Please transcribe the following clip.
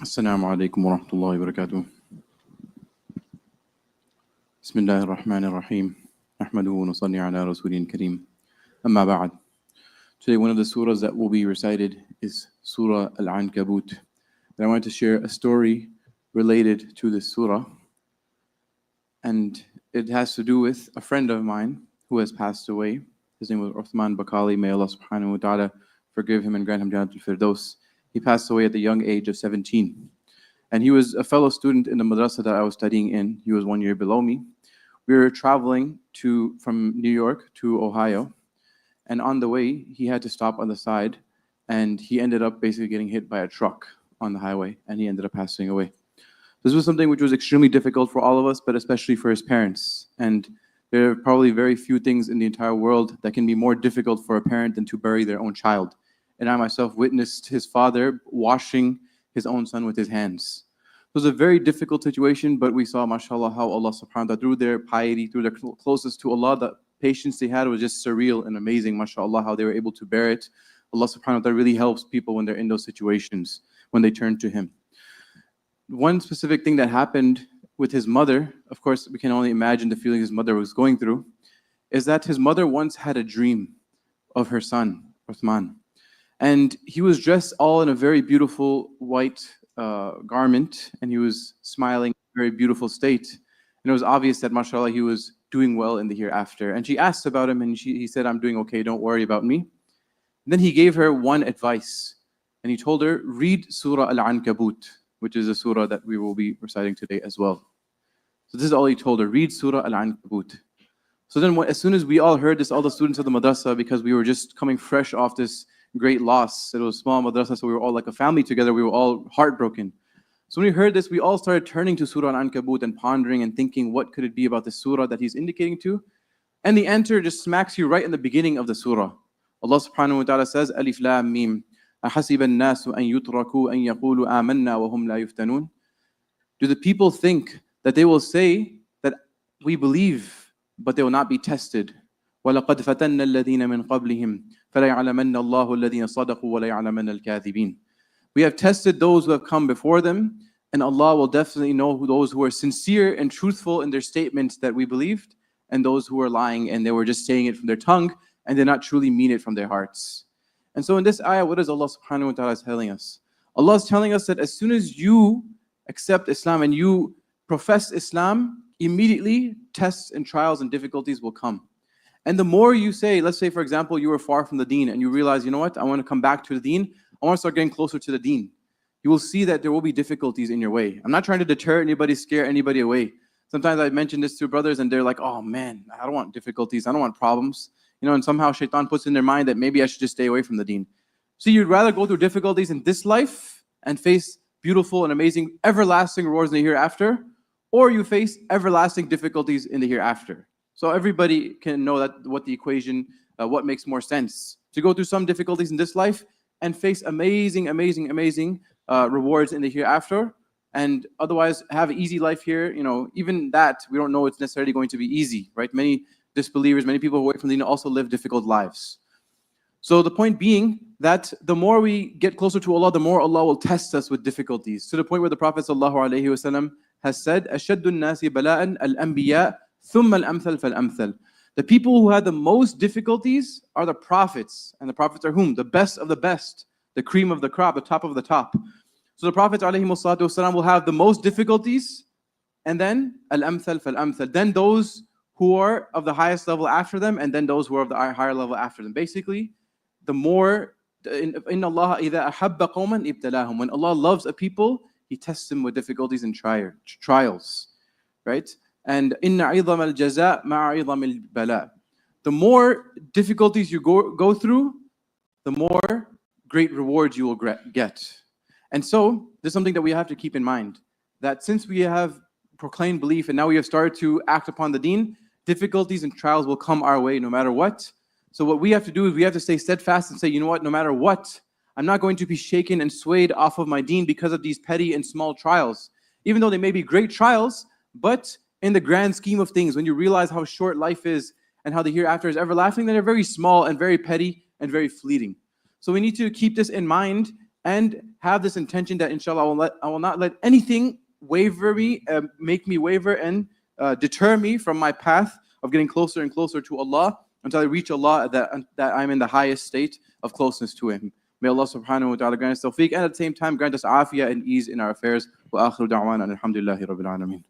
السلام عليكم ورحمة الله وبركاته. بسم الله الرحمن الرحيم. نحمده ونصلي على رسوله الكريم. أما بعد. Today one of the surahs that will be recited is Surah Al-Ankabut. And I wanted to share a story related to this surah. And it has to do with a friend of mine who has passed away. His name was Uthman Bakali. May Allah subhanahu wa ta'ala forgive him and grant him Jannatul Firdaus. He passed away at the young age of 17. And he was a fellow student in the madrasa that I was studying in. He was 1 year below me. We were traveling from New York to Ohio. And on the way, he had to stop on the side. And he ended up basically getting hit by a truck on the highway. And he ended up passing away. This was something which was extremely difficult for all of us, but especially for his parents. And there are probably very few things in the entire world that can be more difficult for a parent than to bury their own child. And I myself witnessed his father washing his own son with his hands. It was a very difficult situation, but we saw, mashallah, how Allah subhanahu wa ta'ala, through their piety, through their closeness to Allah, the patience they had was just surreal and amazing, mashallah, how they were able to bear it. Allah subhanahu wa ta'ala really helps people when they're in those situations, when they turn to Him. One specific thing that happened with his mother, of course, we can only imagine the feeling his mother was going through, is that his mother once had a dream of her son, Uthman. And he was dressed all in a very beautiful white garment, and he was smiling in a very beautiful state. And it was obvious that, mashallah, he was doing well in the hereafter. And she asked about him, and he said, "I'm doing okay, don't worry about me." And then he gave her one advice, and he told her, read Surah Al-Ankabut, which is a surah that we will be reciting today as well. So this is all he told her, read Surah Al-Ankabut. So then as soon as we all heard this, all the students of the madrasa, because we were just coming fresh off this great loss. It was a small madrasa, so we were all like a family together. We were all heartbroken. So when we heard this, we all started turning to Surah Al-Ankabut and pondering and thinking, what could it be about this surah that he's indicating to? And the answer just smacks you right in the beginning of the surah. Allah subhanahu wa ta'ala says, Alif Lam Mim. أَحَسِبَ النَّاسُ أَن يُتْرَكُوا أَن يَقُولُوا آمَنَّا وَهُمْ لَا يُفْتَنُونَ. Do the people think that they will say that we believe, but they will not be tested? وَلَقَدْ فَتَنَّ الَّذِينَ مِنْ قَبْلِهِمْ فَلَيَعْلَمَنَّ اللَّهُ الَّذِينَ صَدَقُوا وَلَيَعْلَمَنَّ الْكَاذِبِينَ. We have tested those who have come before them, and Allah will definitely know those who are sincere and truthful in their statements that we believed, and those who are lying and they were just saying it from their tongue and did not truly mean it from their hearts. And so in this ayah, what is Allah subhanahu wa ta'ala telling us? Allah is telling us that as soon as you accept Islam and you profess Islam, immediately tests and trials and difficulties will come. And the more you say, let's say for example, you were far from the deen and you realize, you know what, I want to come back to the deen, I want to start getting closer to the deen. You will see that there will be difficulties in your way. I'm not trying to deter anybody, scare anybody away. Sometimes I mention this to brothers and they're like, oh man, I don't want difficulties, I don't want problems. You know, and somehow shaitan puts in their mind that maybe I should just stay away from the deen. So you'd rather go through difficulties in this life and face beautiful and amazing, everlasting rewards in the hereafter, or you face everlasting difficulties in the hereafter. So everybody can know that what the equation, what makes more sense. To go through some difficulties in this life and face amazing rewards in the hereafter, and otherwise have an easy life here. You know, even that, we don't know it's necessarily going to be easy, right? Many disbelievers, many people who away from the deen also live difficult lives. So the point being that the more we get closer to Allah, the more Allah will test us with difficulties. To the point where the Prophet ﷺ has said, أَشَدُّ النَّاسِ بَلَاءً الْأَنْبِيَاء ثُمَّ الْأَمْثَلْ فَالْأَمْثَلْ. The people who had the most difficulties are the prophets. And the prophets are whom? The best of the best, the cream of the crop, the top of the top. So the Prophet ﷺ will have the most difficulties, and then al-amthal fal-amthal. Then those who are of the highest level after them, and then those who are of the higher level after them. Basically, the more, إِنَّ اللَّهَ إِذَا أَحَبَّ قَوْمًا ابْتَلَاهُمْ. When Allah loves a people, He tests them with difficulties and trials, right? And إِنَّ عِظَمَ الْجَزَاء مَعَ عِظَمِ الْبَلَاء. The more difficulties you go through, the more great rewards you will get. And so, there's something that we have to keep in mind, that since we have proclaimed belief and now we have started to act upon the deen, difficulties and trials will come our way no matter what. So what we have to do is we have to stay steadfast and say, you know what, no matter what, I'm not going to be shaken and swayed off of my deen because of these petty and small trials. Even though they may be great trials, but in the grand scheme of things, when you realize how short life is and how the hereafter is everlasting, then they're very small and very petty and very fleeting. So we need to keep this in mind and have this intention that inshallah I will not let anything make me waver and deter me from my path of getting closer and closer to Allah until I reach Allah that I'm in the highest state of closeness to Him. May Allah subhanahu wa ta'ala grant us tawfiq and at the same time grant us afiyah and ease in our affairs. Wa akhiru da'wana alhamdulillahi rabbil alameen.